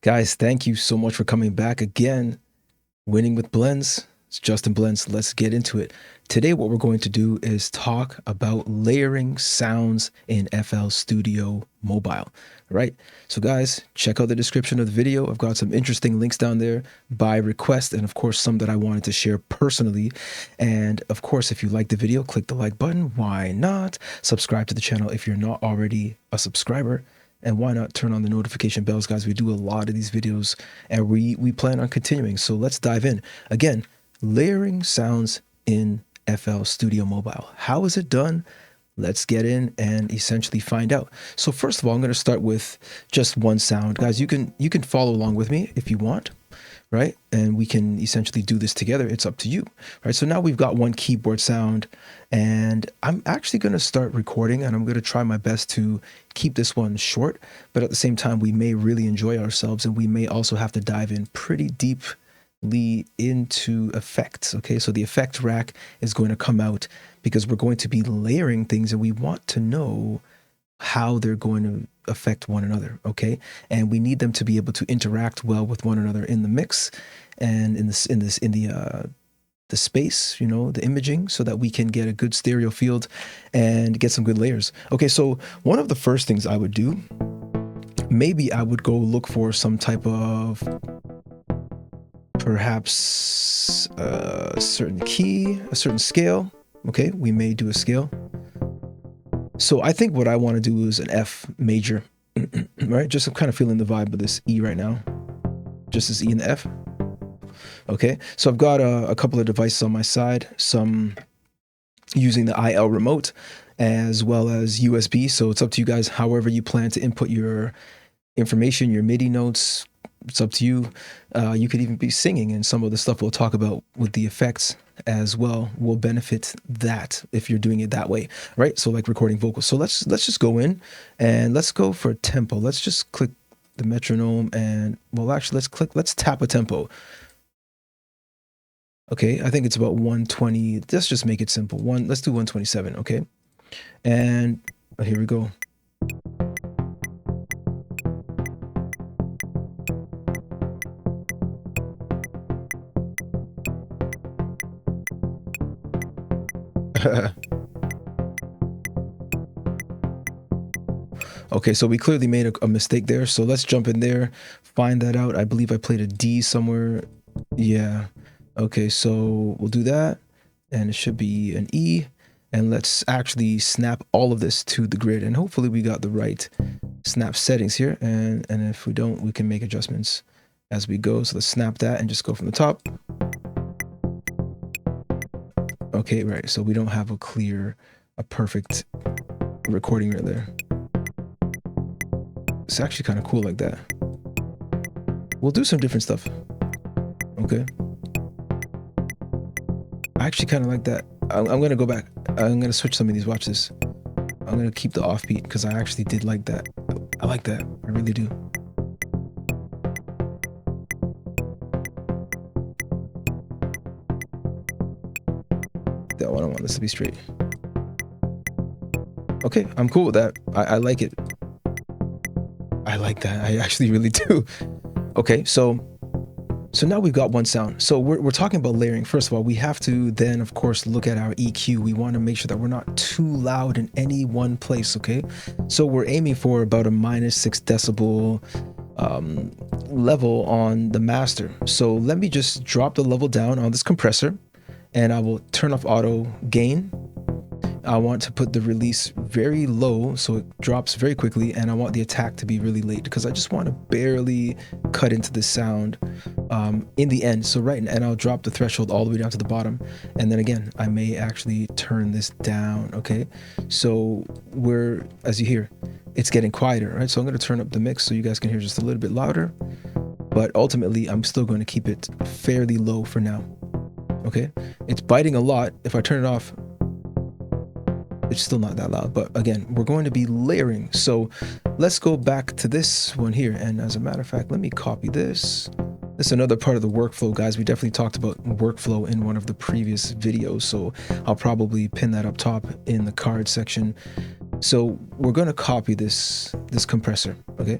Guys, thank you so much for coming back again. Winning with Blends. It's Justin Blends. Let's get into it. Today, what we're going to do is talk about layering sounds in FL Studio Mobile, right? So guys, check out the description of the video. I've got some interesting links down there by request, and of course, some that I wanted to share personally. And of course, if you like the video, click the like button. Why not? Subscribe to the channel if you're not already a subscriber. And why not turn on the notification bells, guys? We do a lot of these videos and we plan on continuing. So let's dive in. Again, layering sounds in FL Studio Mobile. How is it done? Let's get in and essentially find out. So first of all, I'm going to start with just one sound. Guys, you can follow along with me if you want, right? And we can essentially do this together. It's up to you, right? So now we've got one keyboard sound, and I'm actually going to start recording, and I'm going to try my best to keep this one short, but at the same time, we may really enjoy ourselves, and we may also have to dive in pretty deeply into effects. Okay, so the effect rack is going to come out because we're going to be layering things, and we want to know how they're going to affect one another. Okay, and we need them to be able to interact well with one another in the mix and in the space, you know, the imaging, so that we can get a good stereo field and get some good layers. Okay, so one of the first things I would do, maybe I would go look for some type of perhaps a certain key, a certain scale. Okay, we may do a scale. So I think what I want to do is an F major, right? Just kind of feeling the vibe of this E right now. Just this E and the F. Okay, so I've got a couple of devices on my side, some using the IL remote as well as USB. So it's up to you guys, however you plan to input your information, your MIDI notes. It's up to you. You could even be singing, and some of the stuff we'll talk about with the effects as well will benefit that if you're doing it that way, right? So like recording vocals. So let's just go in and let's go for tempo. Let's just click the metronome and, well, actually let's tap a tempo. Okay, I think it's about 120. Let's just make it simple. Let's do 127, okay? And here we go. Okay, so we clearly made a mistake there. So let's jump in there, find that out. I believe I played a D somewhere. Yeah. Okay, so we'll do that, and it should be an E, and let's actually snap all of this to the grid, and hopefully we got the right snap settings here, and if we don't, we can make adjustments as we go. So let's snap that and just go from the top. Okay, right, so we don't have a perfect recording right there. It's actually kind of cool like that. We'll do some different stuff. Okay. I actually kind of like that. I'm going to go back. I'm going to switch some of these. Watch this. I'm going to keep the offbeat because I actually did like that. I like that. I really do. That one, I want this to be straight. Okay, I'm cool with that. I like it. I like that. I actually really do. Okay, so now we've got one sound. So we're talking about layering. First of all, we have to then, of course, look at our EQ. We want to make sure that we're not too loud in any one place, okay? So we're aiming for about a -6 decibel level on the master. So let me just drop the level down on this compressor, and I will turn off auto gain. I want to put the release very low so it drops very quickly, and I want the attack to be really late because I just want to barely cut into the sound in the end. So right, and I'll drop the threshold all the way down to the bottom, and then again I may actually turn this down. Okay, so as you hear, it's getting quieter, right? So I'm going to turn up the mix so you guys can hear just a little bit louder, but ultimately I'm still going to keep it fairly low for now. Okay, it's biting a lot. If I turn it off, it's still not that loud, but again, we're going to be layering. So let's go back to this one here. And as a matter of fact, let me copy this. This is another part of the workflow, guys. We definitely talked about workflow in one of the previous videos, so I'll probably pin that up top in the card section. So we're going to copy this compressor, okay?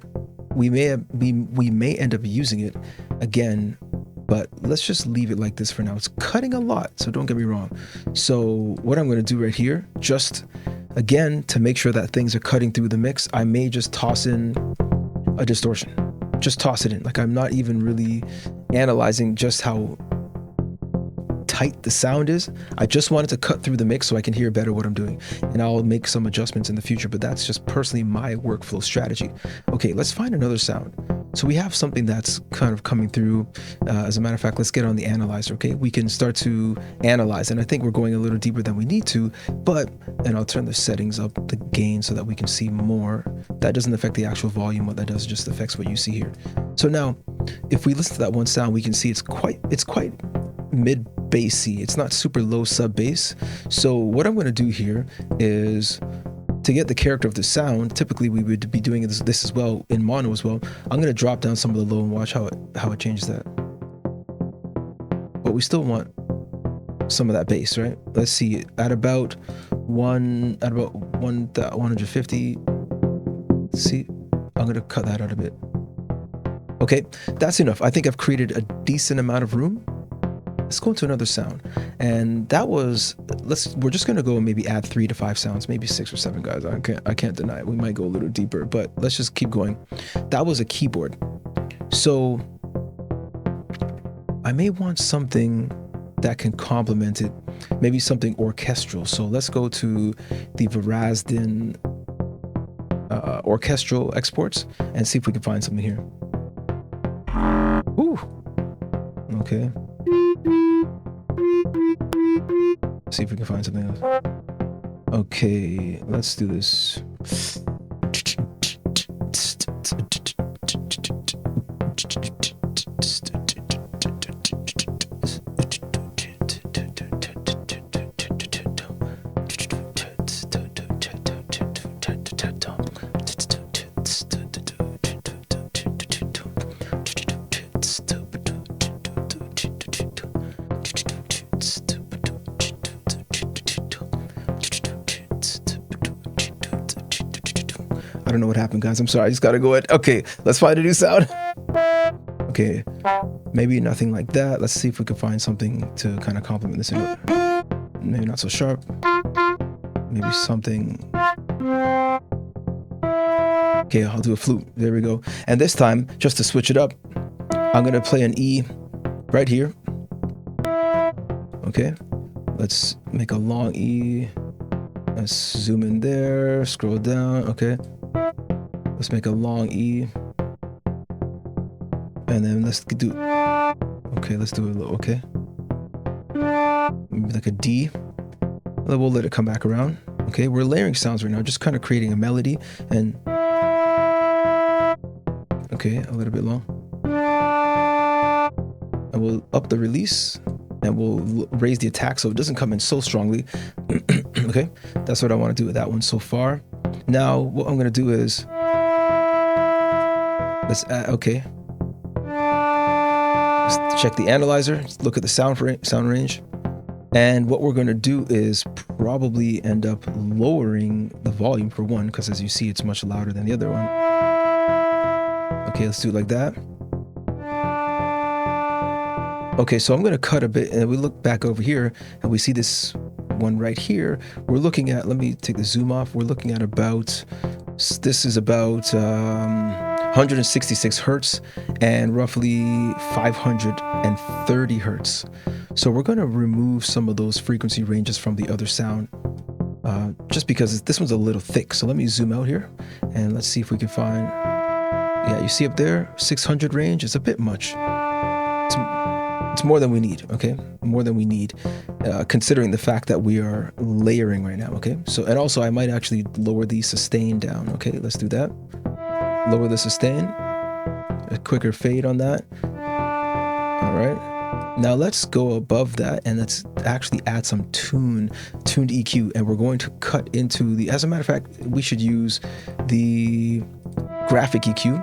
we may end up using it again, but let's just leave it like this for now. It's cutting a lot, so don't get me wrong. So what I'm going to do right here, just again, to make sure that things are cutting through the mix, I may just toss in a distortion. Just toss it in. Like, I'm not even really analyzing just how tight the sound is. I just wanted to cut through the mix so I can hear better what I'm doing, and I'll make some adjustments in the future, but that's just personally my workflow strategy. Okay, let's find another sound. So we have something that's kind of coming through. As a matter of fact, let's get on the analyzer. Okay, we can start to analyze, and I think we're going a little deeper than we need to, and I'll turn the settings up, the gain, so that we can see more. That doesn't affect the actual volume. What that does just affects what you see here. So now, if we listen to that one sound, we can see it's quite mid bassy. It's not super low sub bass. So what I'm going to do here is, to get the character of the sound, typically we would be doing this as well in mono as well. I'm going to drop down some of the low and watch how it changes that. But we still want some of that bass, right? Let's see, at about 150. Let's see, I'm going to cut that out a bit. Okay, that's enough. I think I've created a decent amount of room. Let's go into another sound, and that was, we're just gonna go and maybe add 3 to 5 sounds, maybe 6 or 7, guys. I can't deny it. We might go a little deeper, but let's just keep going. That was a keyboard. So I may want something that can complement it, maybe something orchestral. So let's go to the Varazfin orchestral exports and see if we can find something here. Ooh, okay. See if we can find something else. Okay, let's do this. I don't know what happened, guys. I'm sorry. I just gotta go ahead. Okay, let's find a new sound. Okay, maybe nothing like that. Let's see if we can find something to kind of complement this. Maybe not so sharp. Maybe something. Okay, I'll do a flute. There we go. And this time, just to switch it up, I'm gonna play an E right here. Okay, let's make a long E. Let's zoom in there, scroll down. Okay, let's make a long E, and then let's do. Okay, let's do a little. Okay, maybe like a D. We'll let it come back around. Okay, we're layering sounds right now, just kind of creating a melody, and okay, a little bit long. And we'll up the release, and we'll raise the attack so it doesn't come in so strongly. Okay, that's what I want to do with that one so far. Now, what I'm going to do is, let's add, okay. Let's check the analyzer, look at the sound range. And what we're going to do is probably end up lowering the volume for one, because as you see, it's much louder than the other one. Okay, let's do it like that. Okay, so I'm going to cut a bit, and we look back over here, and we see this one right here. We're looking at, let me take the zoom off. We're looking at about, this is about 166 hertz and roughly 530 hertz. So we're going to remove some of those frequency ranges from the other sound, just because this one's a little thick. So let me zoom out here, and let's see if we can find, yeah, you see up there, 600 range is a bit much. It's more than we need, okay? More than we need, considering the fact that we are layering right now, okay? So, and also I might actually lower the sustain down, okay? Let's do that. Lower the sustain, a quicker fade on that. All right. Now let's go above that, and let's actually add some tuned EQ, and we're going to cut into the, as a matter of fact, we should use the graphic EQ,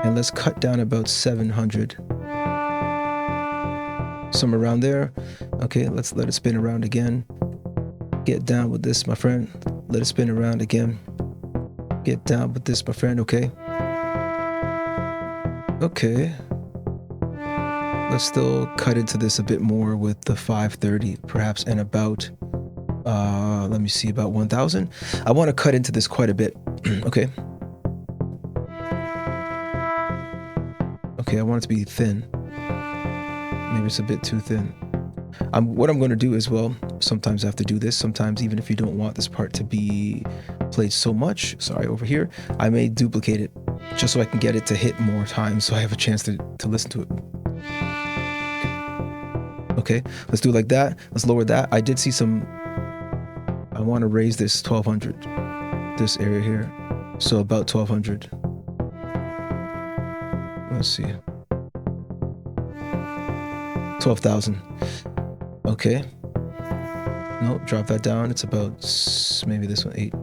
and let's cut down about 700. Somewhere around there. Okay, let's let it spin around again. Get down with this, my friend. Let it spin around again. Get down with this, my friend. Okay. Okay. Let's still cut into this a bit more with the 530, perhaps, and about, let me see, about 1000. I want to cut into this quite a bit. Okay. Okay, I want it to be thin. Maybe it's a bit too thin. What I'm going to do as well, sometimes I have to do this, sometimes even if you don't want this part to be played so much, sorry, over here, I may duplicate it just so I can get it to hit more times so I have a chance to listen to it. Okay, let's do it like that. Let's lower that. I did see some, I want to raise this 1200, this area here. So about 1200. Let's see. 12,000. Okay. No, drop that down. It's about maybe this one, 8.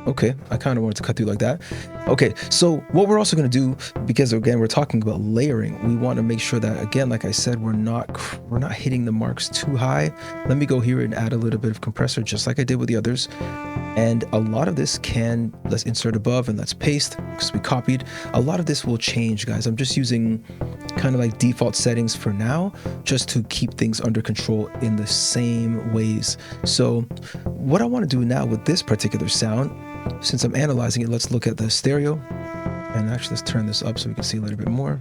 Okay, I kind of wanted to cut through like that. Okay, so what we're also going to do, because again we're talking about layering, we want to make sure that, again, like I said, we're not hitting the marks too high. Let me go here and add a little bit of compressor, just like I did with the others. And a lot of this let's insert above and let's paste, because we copied. A lot of this will change, guys. I'm just using kind of like default settings for now, just to keep things under control in the same ways. So what I want to do now with this particular sound, since I'm analyzing it, let's look at the stereo. And actually, let's turn this up so we can see a little bit more.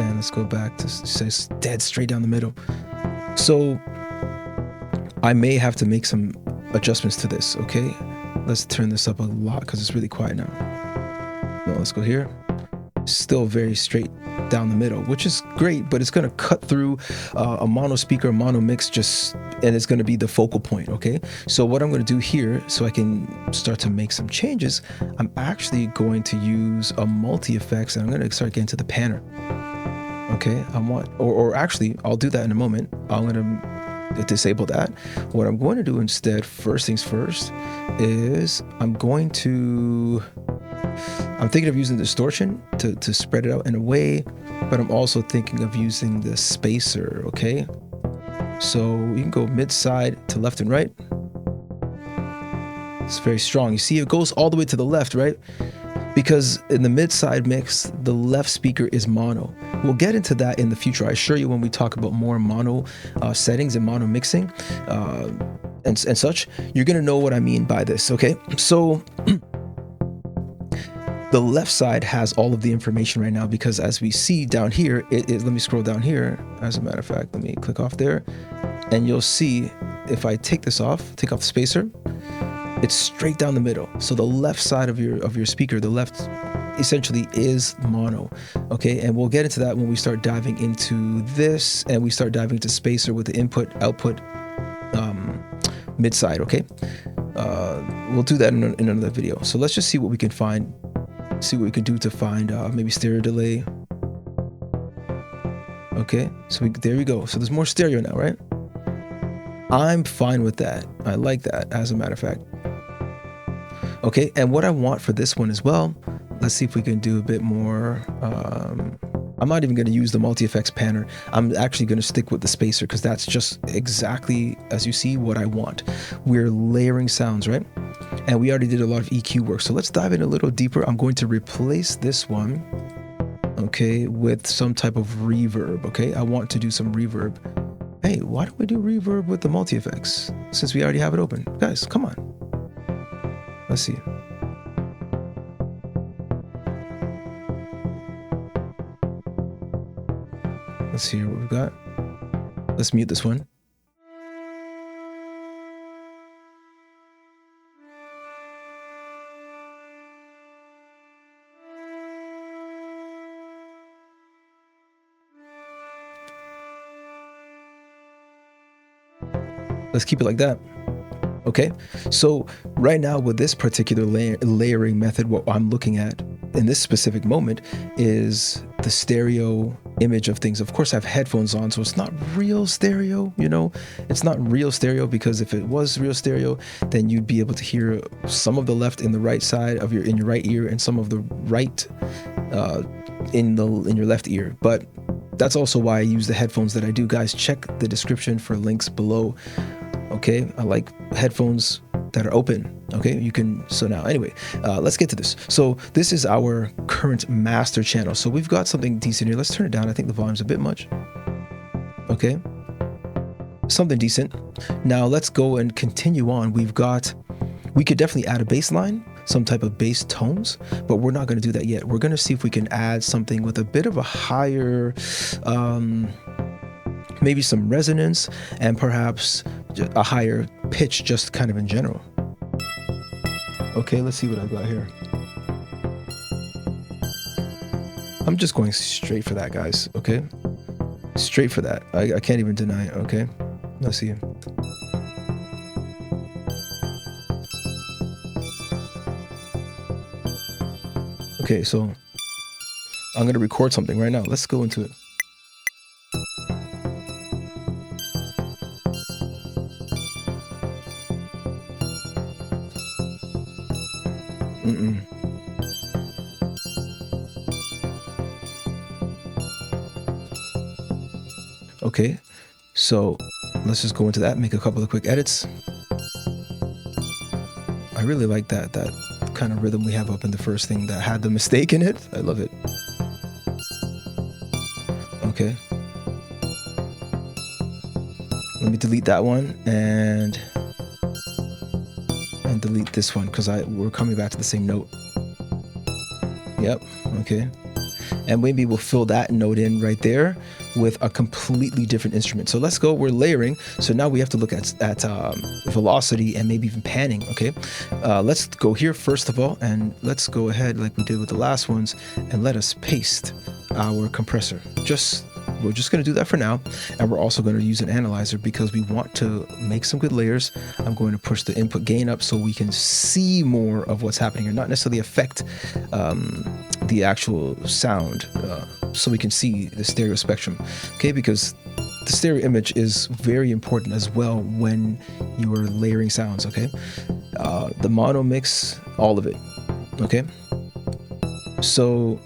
And let's go back to say dead straight down the middle. So I may have to make some adjustments to this, okay? Let's turn this up a lot because it's really quiet now. No, let's go here. Still very straight down the middle, which is great, but it's going to cut through a mono speaker, mono mix, and it's going to be the focal point. Okay, so what I'm going to do here, so I can start to make some changes, I'm actually going to use a multi-effects, and I'm going to start getting to the panner. Okay, or actually I'll do that in a moment. I'm going to disable that. What I'm going to do instead, first things first, is I'm thinking of using distortion to spread it out in a way, but I'm also thinking of using the spacer, okay? So you can go mid-side to left and right. It's very strong. You see, it goes all the way to the left, right? Because in the mid-side mix, the left speaker is mono. We'll get into that in the future. I assure you, when we talk about more mono settings and mono mixing and such, you're gonna know what I mean by this, okay? So the left side has all of the information right now, because as we see down here, let me scroll down here. As a matter of fact, let me click off there, and you'll see if I take this off, take off the spacer, it's straight down the middle. So the left side of your speaker, the left essentially is mono, okay? And we'll get into that when we start diving into this and we start diving into spacer with the input output mid side, okay? We'll do that in another video. So let's just see what we can find. See what we can do to find maybe stereo delay. Okay, so there we go. So there's more stereo now, right? I'm fine with that. I like that, as a matter of fact. Okay, and what I want for this one as well, let's see if we can do a bit more. I'm not even going to use the multi-effects panner. I'm actually going to stick with the spacer, because that's just exactly, as you see, what I want. We're layering sounds, right? And we already did a lot of EQ work. So let's dive in a little deeper. I'm going to replace this one, okay, with some type of reverb, okay? I want to do some reverb. Hey, why don't we do reverb with the multi-effects since we already have it open? Guys, come on. Let's see. Let's see what we've got. Let's mute this one. Let's keep it like that. Okay, so right now with this particular layering method, what I'm looking at in this specific moment is the stereo image of things. Of course, I have headphones on, so it's not real stereo, you know? It's not real stereo, because if it was real stereo, then you'd be able to hear some of the left in the right side of in your right ear, and some of the right in your left ear. But that's also why I use the headphones that I do. Guys, check the description for links below. Okay, I like headphones that are open. Okay, you can, so now anyway, let's get to this. So this is our current master channel. So we've got something decent here. Let's turn it down. I think the volume's a bit much. Okay, something decent. Now let's go and continue on. We could definitely add a bass line, some type of bass tones, but we're not going to do that yet. We're going to see if we can add something with a bit of a higher, maybe some resonance and perhaps a higher pitch, just kind of in general. Okay, let's see what I got here. I'm just going straight for that, guys. Okay, straight for that. I can't even deny it. Okay, let's see. Okay, so I'm gonna record something right now. Let's go into it. Okay, so let's just go into that, make a couple of quick edits. I really like that kind of rhythm we have up in the first thing that had the mistake in it. I love it. Okay, let me delete that one and delete this one because we're coming back to the same note. Yep. Okay, and maybe we'll fill that note in right there with a completely different instrument. So let's go, we're layering. So now we have to look at velocity and maybe even panning. Okay, let's go here first of all, and let's go ahead like we did with the last ones and let us paste our compressor. We're just going to do that for now, and we're also going to use an analyzer because we want to make some good layers. I'm going to push the input gain up so we can see more of what's happening here, not necessarily affect the actual sound, so we can see the stereo spectrum. Okay, because the stereo image is very important as well when you are layering sounds. Okay, the mono mix, all of it. Okay, so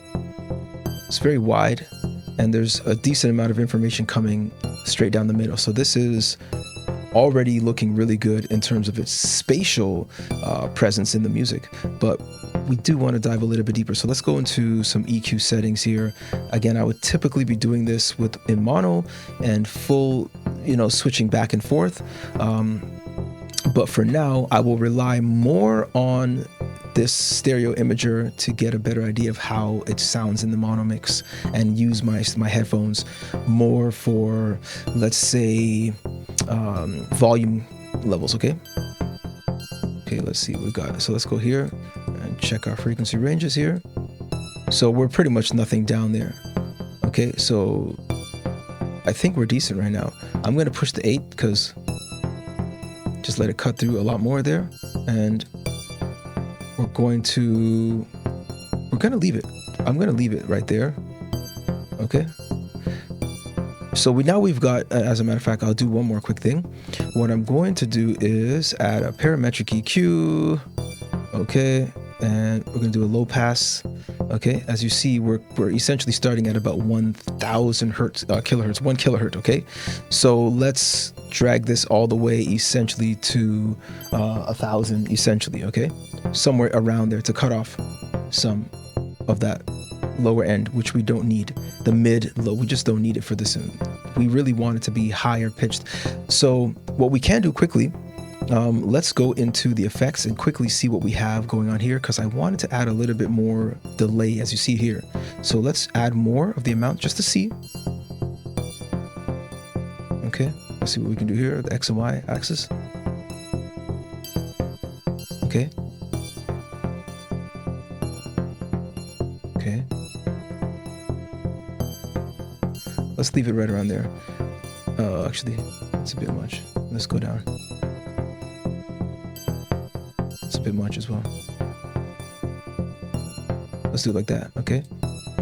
it's very wide, and there's a decent amount of information coming straight down the middle. So this is already looking really good in terms of its spatial presence in the music, but we do want to dive a little bit deeper. So let's go into some EQ settings here. Again, I would typically be doing this in mono and full, switching back and forth. But for now, I will rely more on this stereo imager to get a better idea of how it sounds in the mono mix, and use my headphones more for, let's say, volume levels. Okay, let's see what we got. So let's go here and check our frequency ranges here. So we're pretty much nothing down there. Okay, so I think we're decent right now. I'm going to push the 8 because just let it cut through a lot more there, and we're going to leave it. I'm going to leave it right there. Okay, so we've got, as a matter of fact, I'll do one more quick thing. What I'm going to do is add a parametric EQ. Okay, and we're going to do a low pass. Okay, as you see, we're essentially starting at about 1,000 kilohertz, 1 kilohertz. Okay, so let's drag this all the way essentially to 1,000 essentially. Okay, somewhere around there to cut off some of that lower end, which we don't need. The mid low, we just don't need it for this. We really want it to be higher pitched. So what we can do quickly, let's go into the effects and quickly see what we have going on here, because I wanted to add a little bit more delay, as you see here. So let's add more of the amount just to see. Okay, let's see what we can do here, the X and Y axis. Okay. Okay. Let's leave it right around there. Actually, it's a bit much. Let's go down. It's a bit much as well. Let's do it like that. Okay.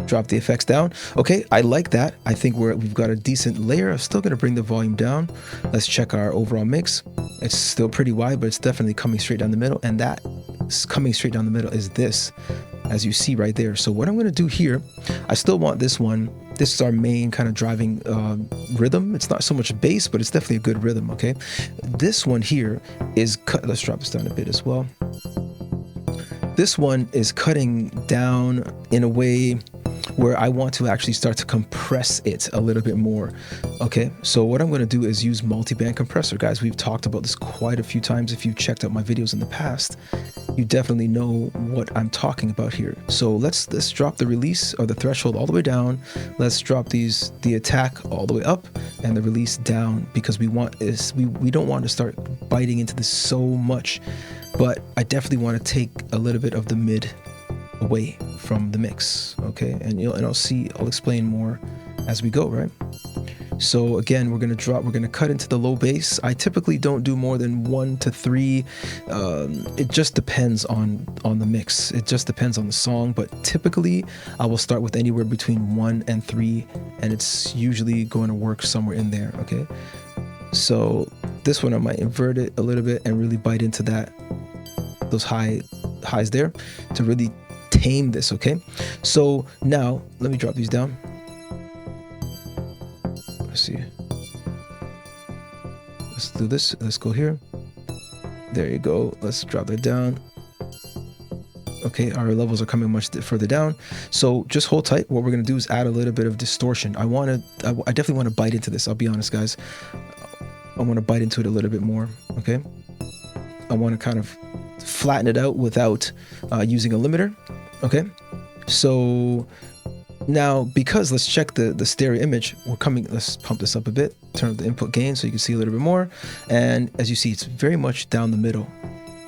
Drop the effects down. Okay, I like that. I think we've got a decent layer. I'm still going to bring the volume down. Let's check our overall mix. It's still pretty wide, but it's definitely coming straight down the middle. And that coming straight down the middle is this, as you see right there. So what I'm going to do here, I still want this one This is our main kind of driving rhythm. It's not so much bass, but it's definitely a good rhythm, okay? This one here is cut. Let's drop this down a bit as well. This one is cutting down in a way where I want to actually start to compress it a little bit more. Okay, so what I'm going to do is use multi-band compressor. Guys, we've talked about this quite a few times. If you've checked out my videos in the past, you definitely know what I'm talking about here. So let's drop the release or the threshold all the way down. Let's drop the attack all the way up and the release down, because we don't want to start biting into this so much, but I definitely want to take a little bit of the mid away from the mix, okay? And I'll explain more as we go, right? So again, we're gonna cut into the low bass. I typically don't do more than 1 to 3. It just depends on the mix. It just depends on the song, but typically I will start with anywhere between 1 and 3, and it's usually going to work somewhere in there, okay? So this one I might invert it a little bit and really bite into those highs there to really tame this, okay? So now let me drop these down. Let's see. Let's do this. Let's go here. There you go. Let's drop that down. Okay, our levels are coming much further down. So just hold tight. What we're gonna do is add a little bit of distortion. I definitely want to bite into this. I'll be honest, guys. I want to bite into it a little bit more. Okay. I want to kind of flatten it out without using a limiter. Okay, so now, because let's check the stereo image, let's pump this up a bit, turn up the input gain so you can see a little bit more, and as you see, it's very much down the middle.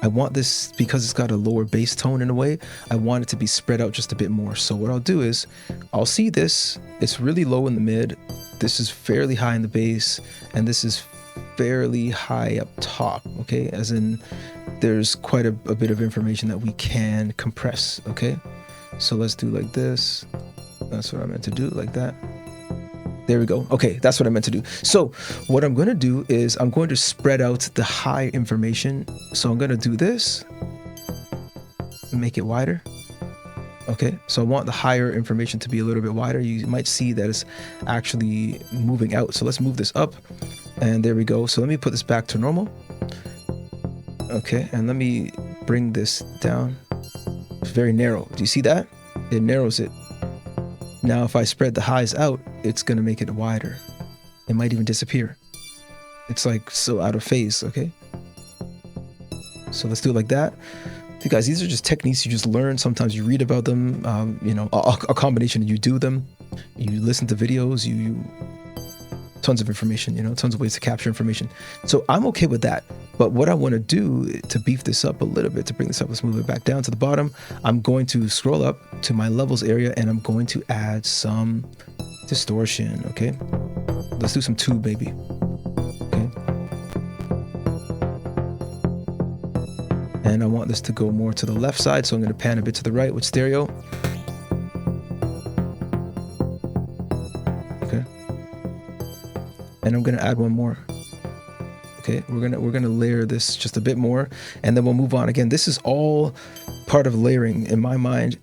I want this, because it's got a lower bass tone in a way, I want it to be spread out just a bit more. So what I'll do is, I'll see this, it's really low in the mid, this is fairly high in the bass, and this is fairly high up top, okay? As in, there's quite a bit of information that we can compress, okay? So let's do like this. That's what I meant to do, like that. There we go. Okay, that's what I meant to do. So what I'm going to do is I'm going to spread out the high information. So I'm going to do this, make it wider. Okay, so I want the higher information to be a little bit wider. You might see that it's actually moving out. So let's move this up, and there we go. So let me put this back to normal. Okay, and let me bring this down. It's very narrow. Do you see that? It narrows it. Now, if I spread the highs out, it's going to make it wider. It might even disappear. It's like so out of phase, okay? So let's do it like that. See, guys, these are just techniques you just learn. Sometimes you read about them, a combination, you do them. You listen to videos, tons of information, tons of ways to capture information. So I'm okay with that. But what I want to do to beef this up a little bit, to bring this up, let's move it back down to the bottom. I'm going to scroll up to my levels area, and I'm going to add some distortion, okay? Let's do some tube, baby. Okay. And I want this to go more to the left side, so I'm going to pan a bit to the right with stereo. Okay. And I'm going to add one more. Okay, we're gonna layer this just a bit more, and then we'll move on. Again, this is all part of layering in my mind.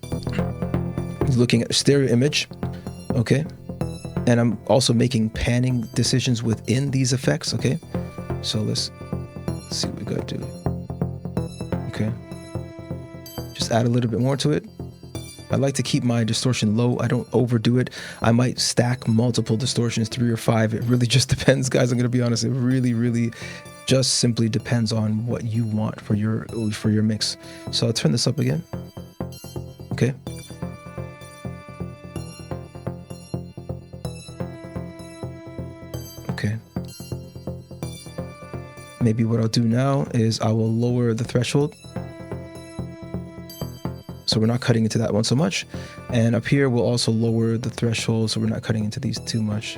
Looking at stereo image, okay, and I'm also making panning decisions within these effects. Okay, so let's see what we gotta do. Okay, just add a little bit more to it. I like to keep my distortion low. I don't overdo it. I might stack multiple distortions, 3 or 5. It really just depends, guys. I'm going to be honest. It really just simply depends on what you want for your mix. So I'll turn this up again. Okay. Okay. Maybe what I'll do now is I will lower the threshold, so we're not cutting into that one so much. And up here, we'll also lower the threshold, so we're not cutting into these too much.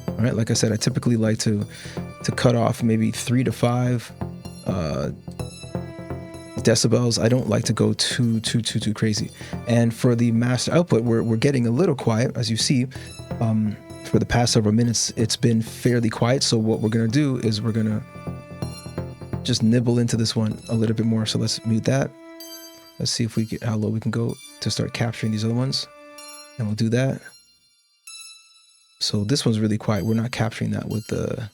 All right, like I said, I typically like to cut off maybe 3 to 5 decibels. I don't like to go too crazy. And for the master output, we're getting a little quiet, as you see. For the past several minutes, it's been fairly quiet. So what we're gonna do is we're gonna just nibble into this one a little bit more. So let's mute that. Let's see if how low we can go to start capturing these other ones. And we'll do that. So this one's really quiet. We're not capturing that with the,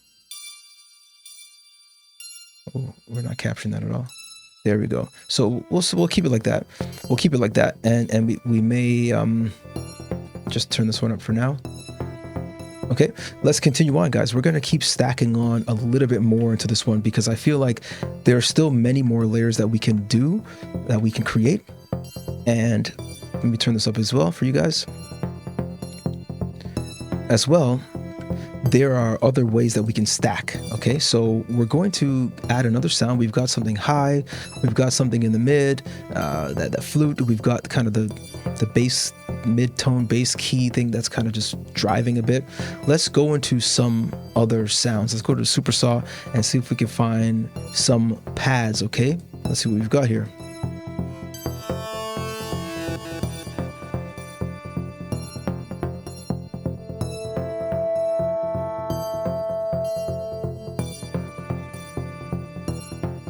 oh, we're not capturing that at all. There we go. So we'll keep it like that. We'll keep it like that. And we may just turn this one up for now. Okay, let's continue on, guys. We're going to keep stacking on a little bit more into this one because I feel like there are still many more layers that we can do, that we can create. And let me turn this up as well for you guys. As well, there are other ways that we can stack. Okay, so we're going to add another sound. We've got something high, we've got something in the mid, that flute, we've got kind of the bass, mid-tone bass key thing that's kind of just driving a bit. Let's go into some other sounds. Let's go to SuperSaw and see if we can find some pads. Okay, let's see what we've got here.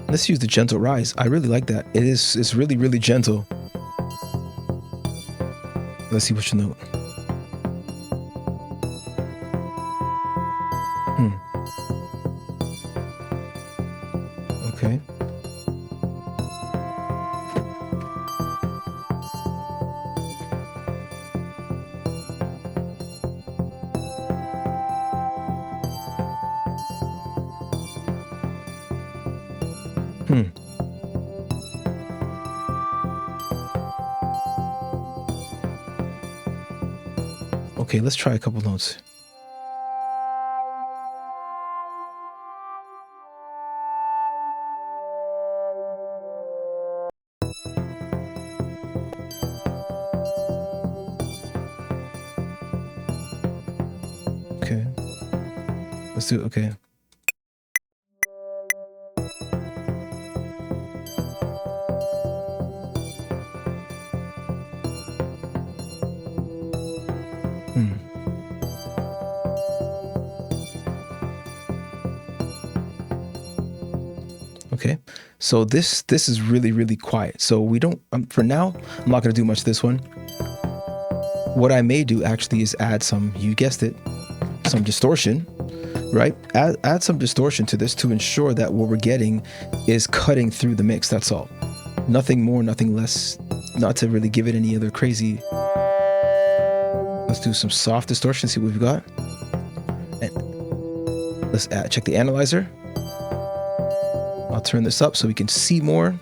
Let's use the gentle rise. I really like that. It's really, really gentle. Let's see which note. Okay. Okay, let's try a couple notes. Okay. Let's do it. Okay. Okay, so this is really, really quiet. So we don't, for now, I'm not going to do much this one. What I may do actually is add some, you guessed it, some distortion, right? Add some distortion to this to ensure that what we're getting is cutting through the mix. That's all. Nothing more, nothing less, not to really give it any other crazy. Let's do some soft distortion, see what we've got. And let's check the analyzer. I'll turn this up so we can see more.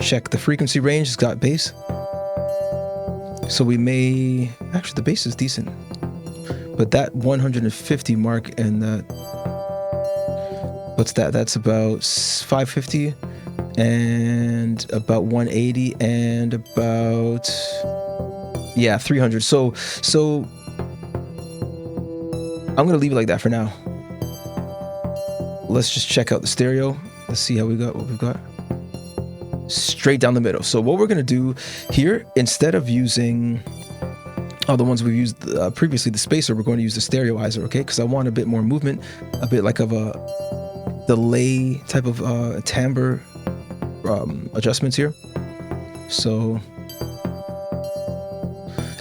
Check the frequency range, it's got bass. So we may, actually the bass is decent. But that 150 mark and that, what's that? That's about 550 and about 180 and about, yeah, 300. So I'm gonna leave it like that for now. Let's just check out the stereo. Let's see how we got, what we've got. Straight down the middle. So what we're gonna do here, instead of using the ones we've used previously, the spacer, we're going to use the stereoizer, okay? Because I want a bit more movement, a bit like of a delay type of timbre adjustments here. So,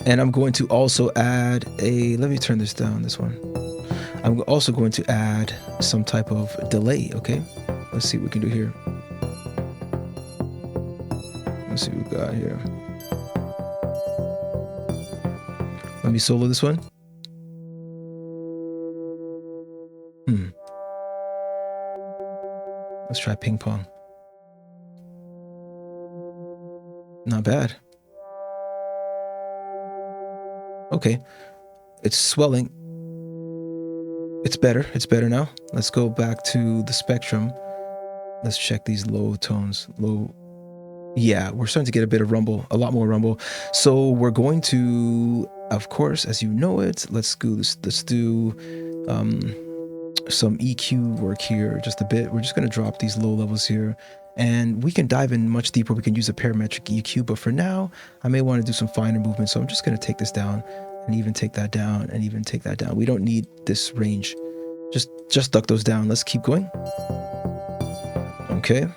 and I'm going to also add a, let me turn this down, this one. I'm also going to add some type of delay, okay? Let's see what we can do here. Let's see what we got here. Let me solo this one. Let's try ping pong. Not bad. Okay. It's swelling. It's better. It's better now. Let's go back to the spectrum. Let's check these low tones. Low. Yeah, we're starting to get a bit of rumble, a lot more rumble. So we're going to, of course, as you know it, let's do some EQ work here just a bit. We're just going to drop these low levels here, and we can dive in much deeper. We can use a parametric EQ, but for now, I may want to do some finer movement. So I'm just going to take this down and even take that down and even take that down. We don't need this range. Just duck those down. Let's keep going. Okay.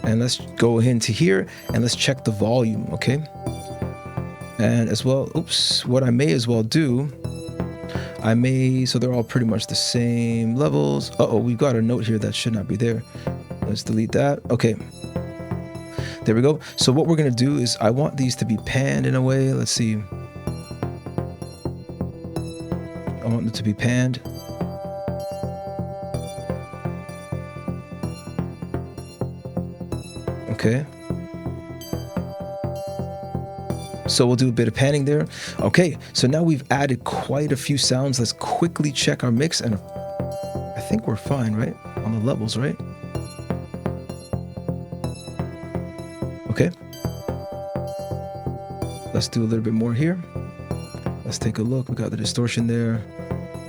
And let's go into here and let's check the volume, okay? And as well, oops, what I may as well do, so they're all pretty much the same levels. Uh-oh, we've got a note here that should not be there. Let's delete that. Okay. There we go. So what we're going to do is I want these to be panned in a way. Let's see. I want them to be panned. Okay. So we'll do a bit of panning there. Okay, so now we've added quite a few sounds. Let's quickly check our mix, and I think we're fine, right? On the levels, right? Okay. Let's do a little bit more here. Let's take a look. We got the distortion there.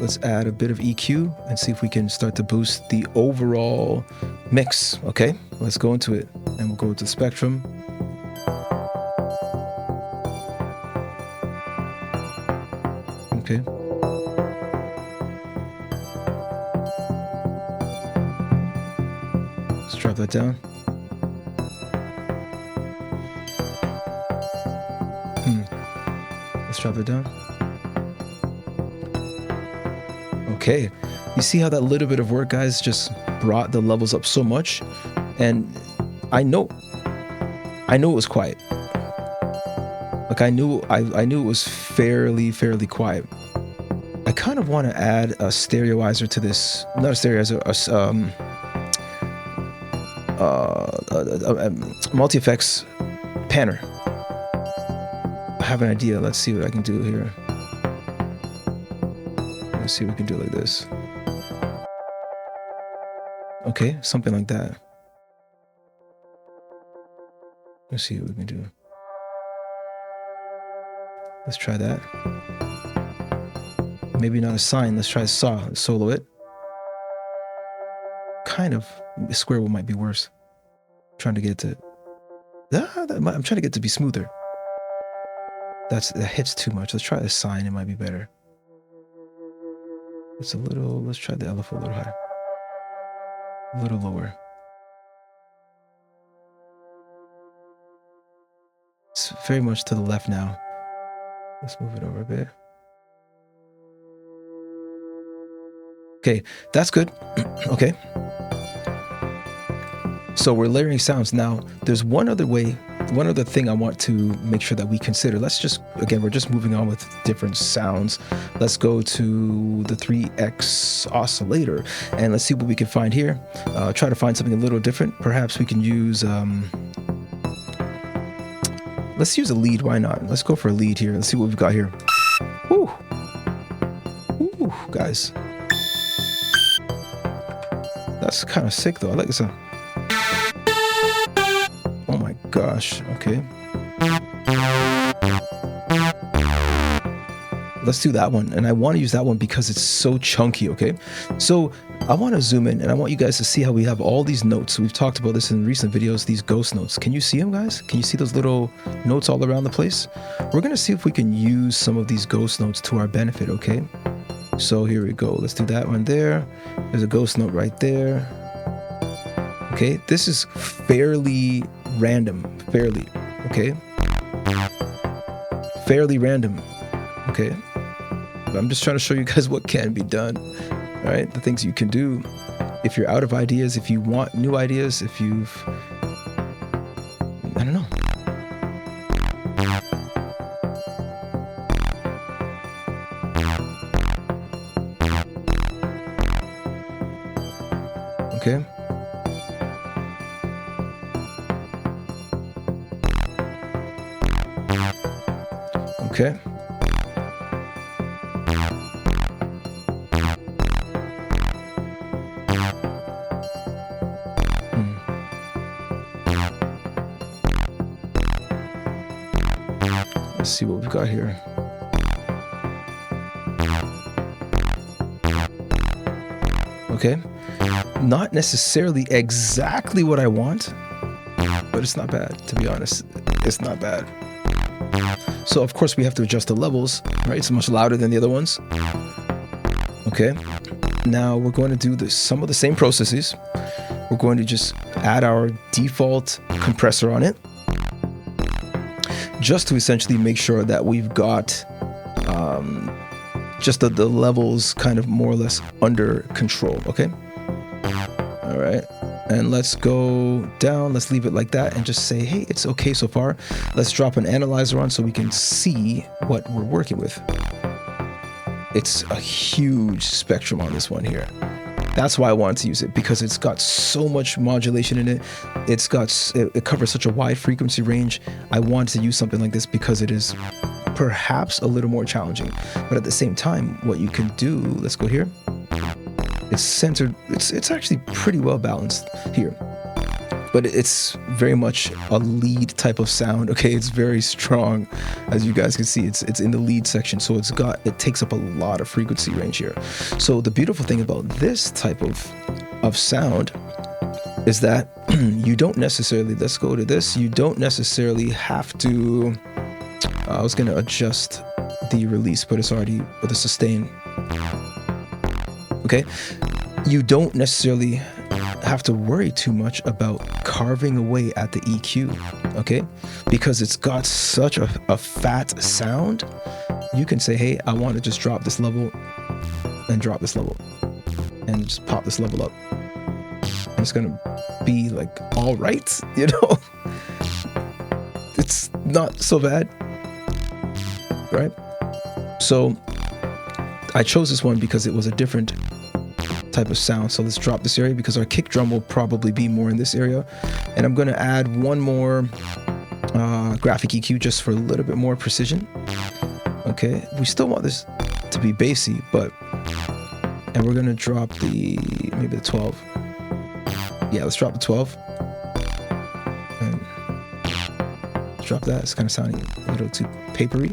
Let's add a bit of EQ and see if we can start to boost the overall mix. Okay, let's go into it, and we'll go to the spectrum. Okay. Let's drop that down. Let's drop it down. Okay. You see how that little bit of work, guys, just brought the levels up so much? And I know it was quiet. Like I knew it was fairly quiet. I kind of want to add a stereoizer to this, not a stereoizer, a multi-effects panner. I have an idea. Let's see what I can do here. Let's see what we can do like this. Okay, something like that. Let's see what we can do. Let's try that. Maybe not a sine. Let's try a saw. Let's solo it. Kind of. A square might be worse. I'm trying to get it to... I'm trying to get it to be smoother. That hits too much. Let's try a sine. It might be better. It's a little... Let's try the LFO a little higher. A little lower. It's very much to the left now. Let's move it over a bit. Okay, that's good. Okay. So we're layering sounds. Now, there's one other thing I want to make sure that we consider. Let's just, again, we're just moving on with different sounds. Let's go to the 3X oscillator and let's see what we can find here. Try to find something a little different. Perhaps we can use, let's use a lead. Why not? Let's go for a lead here. Let's see what we've got here. Woo! Woo, guys. That's kind of sick though. I like the sound. Oh my gosh. Okay. Let's do that one. And I want to use that one because it's so chunky, okay? So I want to zoom in and I want you guys to see how we have all these notes. We've talked about this in recent videos, these ghost notes. Can you see them, guys? Can you see those little notes all around the place? We're going to see if we can use some of these ghost notes to our benefit, okay? So here we go. Let's do that one there. There's a ghost note right there. Okay, this is fairly random. Okay? Fairly random. Okay? I'm just trying to show you guys what can be done. All right? The things you can do. If you're out of ideas, if you want new ideas, if you've... I don't know. Okay. Okay. Let's see what we've got here. Okay. Not necessarily exactly what I want, but it's not bad, to be honest. It's not bad. So of course we have to adjust the levels, right? It's much louder than the other ones. Okay. Now we're going to do some of the same processes. We're going to just add our default compressor on it. just to essentially make sure that we've got just the levels kind of more or less under control. Okay. All right. And let's go down. Let's leave it like that and just say, hey, it's okay so far. Let's drop an analyzer on so we can see what we're working with. It's a huge spectrum on this one here. That's why I wanted to use it, because it's got so much modulation in it. It covers such a wide frequency range. I wanted to use something like this because it is perhaps a little more challenging. But at the same time, what you can do, let's go here. It's centered, it's actually pretty well balanced here. But it's very much a lead type of sound. Okay, it's very strong, as you guys can see. It's in the lead section, so it takes up a lot of frequency range here. So the beautiful thing about this type of sound is that you don't necessarily, let's go to this, you don't necessarily have to, I was gonna adjust the release, but it's already with the sustain. Okay, you don't necessarily have to worry too much about carving away at the EQ, okay? Because it's got such a fat sound, you can say, hey, I want to just drop this level and drop this level and just pop this level up. And it's gonna be like, all right, you know? It's not so bad, right? So I chose this one because it was a different type of sound. So let's drop this area because our kick drum will probably be more in this area. And I'm going to add one more graphic EQ just for a little bit more precision. Okay, we still want this to be bassy, and we're going to drop maybe the 12. Yeah, let's drop the 12. And drop that. It's kind of sounding a little too papery.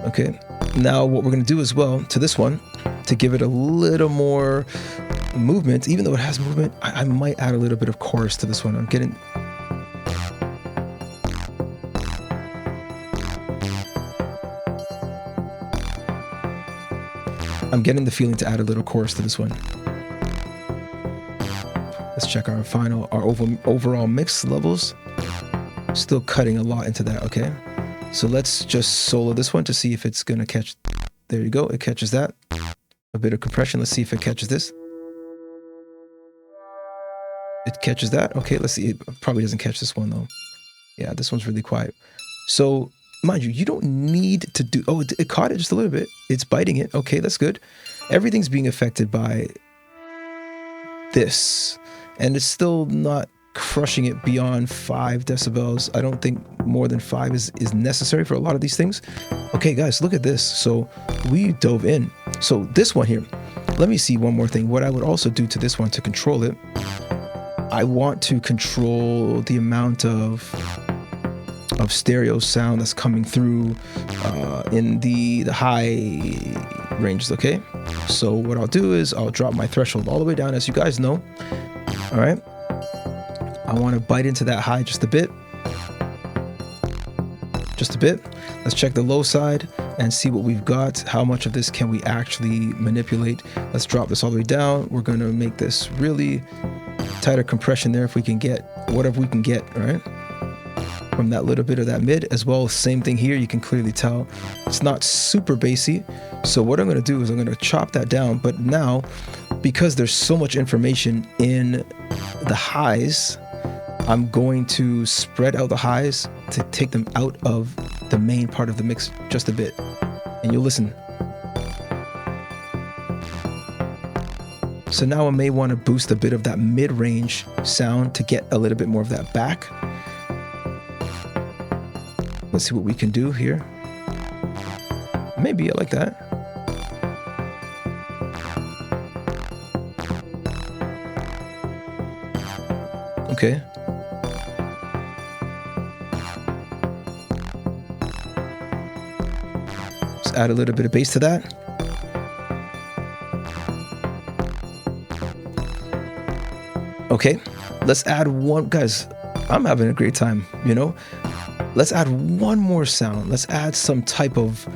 Okay, now what we're going to do as well to this one, to give it a little more movement, even though it has movement, I might add a little bit of chorus to this one. I'm getting the feeling to add a little chorus to this one. Let's check our overall mix levels. Still cutting a lot into that. Okay, so let's just solo this one to see if it's gonna catch. There you go, it catches that. A bit of compression. Let's see if it catches this. It catches that. Okay, let's see. It probably doesn't catch this one though. Yeah, this one's really quiet. So mind you, you don't need to do, oh, it caught it just a little bit. It's biting it. Okay, that's good. Everything's being affected by this, and it's still not crushing it beyond 5 decibels. I don't think more than 5 is necessary for a lot of these things. Okay guys, look at this. So we dove in. So this one here, let me see one more thing. What I would also do to this one to control it, I want to control the amount of stereo sound that's coming through in the high ranges. Okay, so what I'll do is I'll drop my threshold all the way down, as you guys know. All right, I want to bite into that high just a bit. Let's check the low side and see what we've got. How much of this can we actually manipulate? Let's drop this all the way down. We're going to make this really tighter compression there if we can get whatever we can get, right? From that little bit of that mid as well. Same thing here. You can clearly tell it's not super bassy. So what I'm going to do is I'm going to chop that down. But now, because there's so much information in the highs, I'm going to spread out the highs to take them out of the main part of the mix just a bit. And you'll listen. So now I may want to boost a bit of that mid-range sound to get a little bit more of that back. Let's see what we can do here. Maybe I like that. Okay. Let's add a little bit of bass to that. Okay, let's add one, guys, I'm having a great time, you know? Let's add one more sound. Let's add some type of,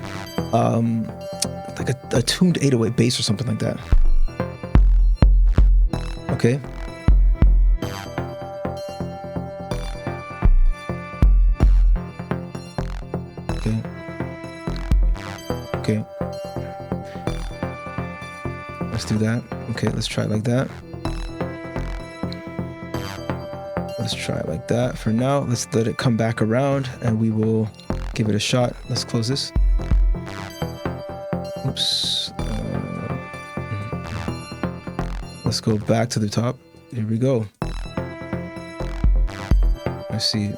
like a tuned 808 bass or something like that. Okay. Okay. Okay. Let's do that. Okay, let's try it like that. Let's try it like that for now. Let's let it come back around and we will give it a shot. Let's close this. Oops. Let's go back to the top. Here we go. I see.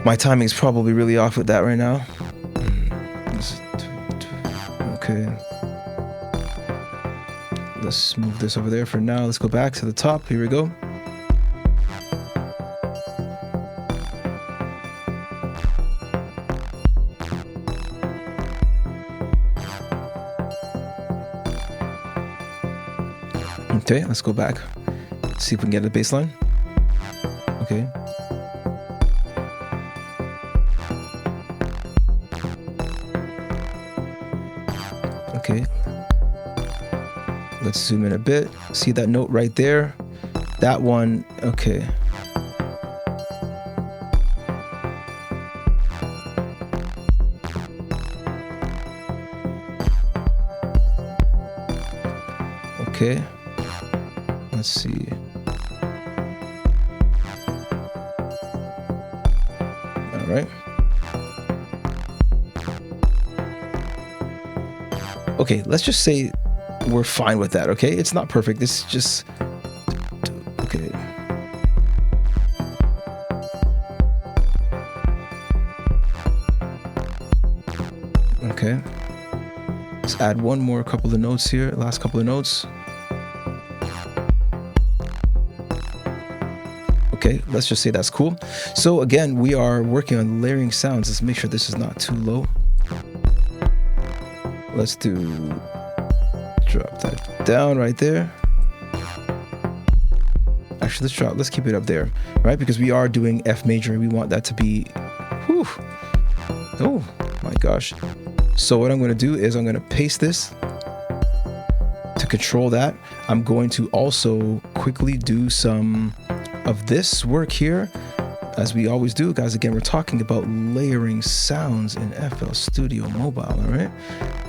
My timing is probably really off with that right now. Okay. Let's move this over there for now. Let's go back to the top. Here we go. Okay, let's go back. See if we can get a bass line. Okay. Okay. Let's zoom in a bit. See that note right there? That one, okay. Okay. Let's see. All right. Okay, let's just say we're fine with that, okay? It's not perfect. This is just... Okay. Okay. Let's add one more couple of notes here. Last couple of notes. Okay, let's just say that's cool. So again, we are working on layering sounds. Let's make sure this is not too low. Let's drop that down right there. Actually, let's keep it up there, right? Because we are doing F major. We want that to be, whew. Oh my gosh. So what I'm going to do is I'm going to paste this to control that. I'm going to also quickly do some of this work here, as we always do, guys. Again, we're talking about layering sounds in FL Studio Mobile, all right?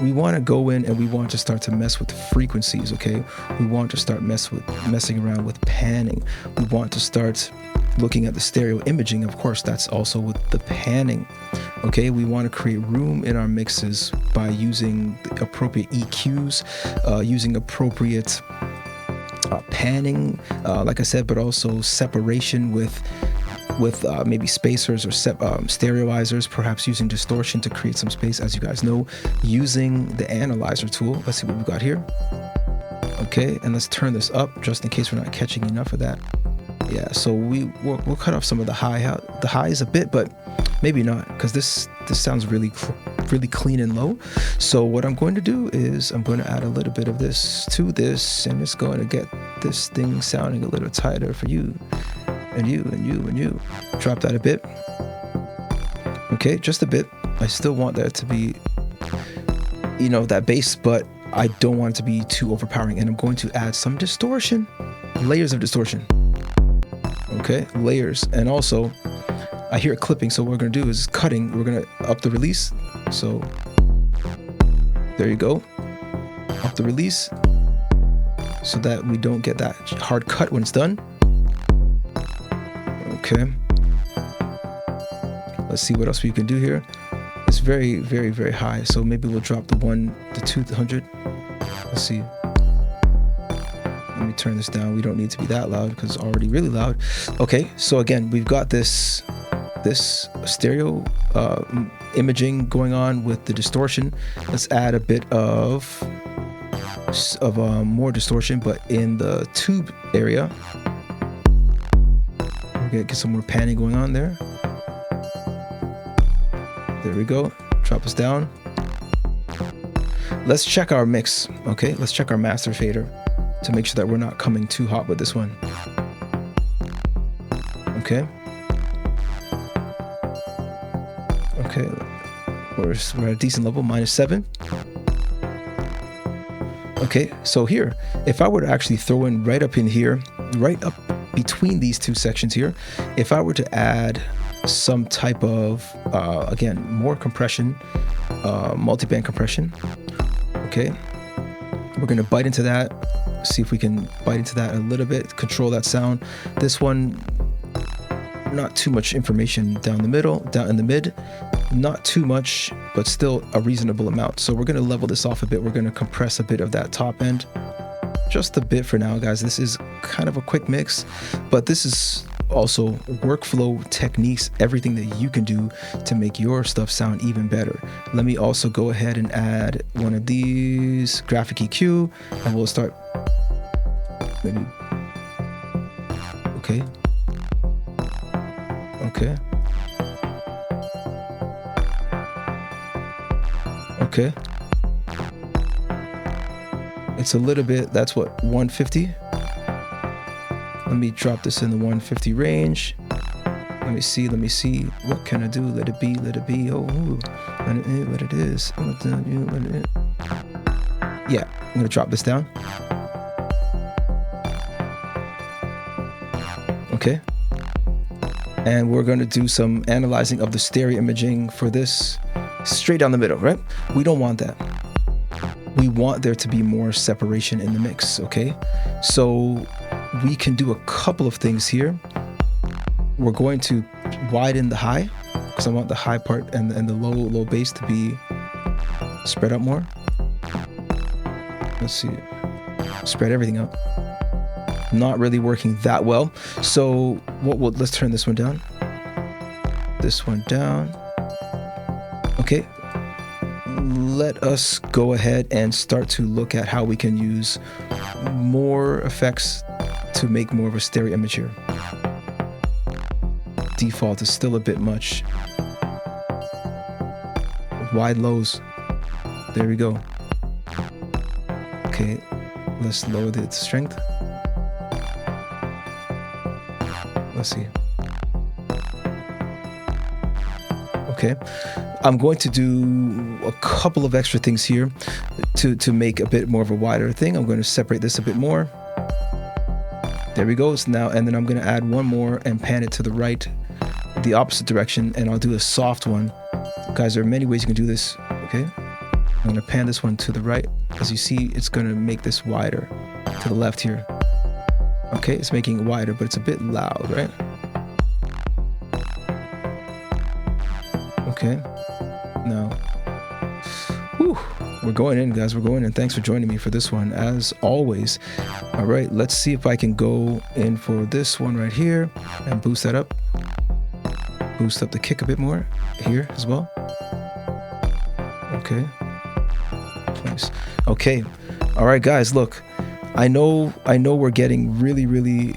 We want to go in and we want to start to mess with frequencies, okay? We want to start messing around with panning. We want to start looking at the stereo imaging. Of course, that's also with the panning, okay? We want to create room in our mixes by using the appropriate EQs, using appropriate panning, like I said, but also separation with maybe spacers or stereoizers, perhaps using distortion to create some space, as you guys know, using the analyzer tool. Let's see what we've got here. Okay, and let's turn this up just in case we're not catching enough of that. Yeah, so we'll cut off some of the highs a bit, but maybe not, because this sounds really clean and low. So what I'm going to do is I'm going to add a little bit of this to this, and it's going to get this thing sounding a little tighter for you and you and you and you. Drop that a bit. Okay, just a bit. I still want that to be, you know, that bass, but I don't want it to be too overpowering, and I'm going to add some distortion, layers of distortion. Okay, layers. And also I hear it clipping, so what we're going to do is cutting. We're going to up the release. So there you go. Up the release so that we don't get that hard cut when it's done. Okay. Let's see what else we can do here. It's very, very, very high. So maybe we'll drop the 200. Let's see. Let me turn this down. We don't need to be that loud because it's already really loud. Okay, so again, we've got this stereo imaging going on with the distortion. Let's add a bit of more distortion, but in the tube area. We're gonna get some more panning going on there. There we go. Drop us down. Let's check our mix. Okay, let's check our master fader to make sure that we're not coming too hot with this one. Okay. Okay, we're at a decent level, -7. Okay, so here, if I were to actually throw in right up in here, right up between these two sections here, if I were to add some type of, again, more compression, multi-band compression. Okay, we're gonna bite into that, see if we can bite into that a little bit, control that sound. This one, not too much information down the middle, down in the mid, not too much, but still a reasonable amount. So we're gonna level this off a bit. We're gonna compress a bit of that top end, just a bit for now, guys. This is kind of a quick mix, but this is also workflow techniques, everything that you can do to make your stuff sound even better. Let me also go ahead and add one of these graphic EQ, and we'll start maybe. Okay. Okay. Okay. It's a little bit, that's what, 150? Let me drop this in the 150 range. Let me see. What can I do? Let it be. Oh, let it be what it is. Yeah, I'm gonna drop this down. Okay. And we're gonna do some analyzing of the stereo imaging for this straight down the middle, right? We don't want that. We want there to be more separation in the mix, okay? So we can do a couple of things here. We're going to widen the high, because I want the high part and the low bass to be spread out more. Let's see, spread everything out. Not really working that well. So let's turn this one down. This one down. Okay. Let us go ahead and start to look at how we can use more effects to make more of a stereo image here. Default is still a bit much. Wide lows. There we go. Okay, let's lower the strength. Let's see. Okay, I'm going to do a couple of extra things here to make a bit more of a wider thing. I'm going to separate this a bit more. There we go. So now, and then I'm going to add one more and pan it to the right, the opposite direction, and I'll do a soft one. Guys, there are many ways you can do this. Okay, I'm going to pan this one to the right. As you see, it's going to make this wider to the left here. Okay, it's making it wider, but it's a bit loud, right? Okay, now, whew, we're going in, guys. We're going in. Thanks for joining me for this one, as always. All right, let's see if I can go in for this one right here and boost that up. Boost up the kick a bit more here as well. Okay, nice. Okay, all right, guys. Look, I know we're getting really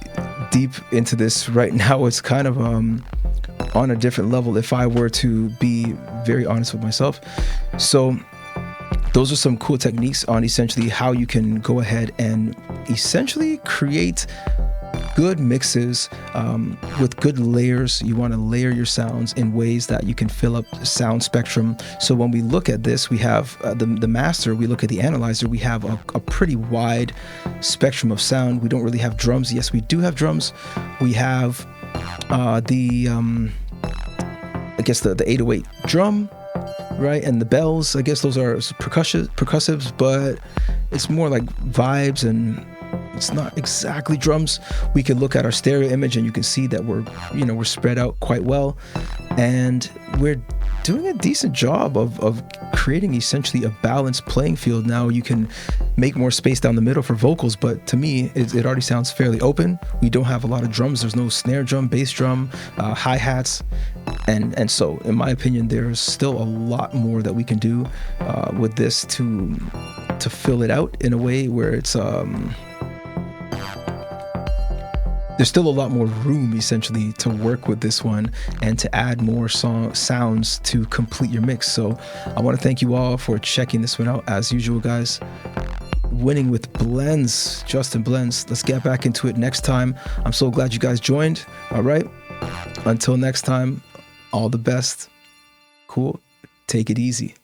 deep into this right now. It's kind of on a different level, if I were to be very honest with myself. So those are some cool techniques on essentially how you can go ahead and essentially create good mixes with good layers. You want to layer your sounds in ways that you can fill up the sound spectrum. So when we look at this, we have the master, we look at the analyzer, we have a pretty wide spectrum of sound. We don't really have drums. Yes, we do have drums. We have I guess the 808 drum, right? And the bells, I guess those are percussives, but it's more like vibes and it's not exactly drums. We can look at our stereo image and you can see that we're spread out quite well, and we're doing a decent job of creating essentially a balanced playing field. Now you can make more space down the middle for vocals, but to me it already sounds fairly open. We don't have a lot of drums. There's no snare drum, bass drum, hi-hats, and so in my opinion there's still a lot more that we can do with this to fill it out in a way where it's there's still a lot more room essentially to work with this one and to add more sounds to complete your mix. So I want to thank you all for checking this one out. As usual, guys, winning with blends, Justin Blends. Let's get back into it next time. I'm so glad you guys joined. All right, until next time, all the best. Cool. Take it easy.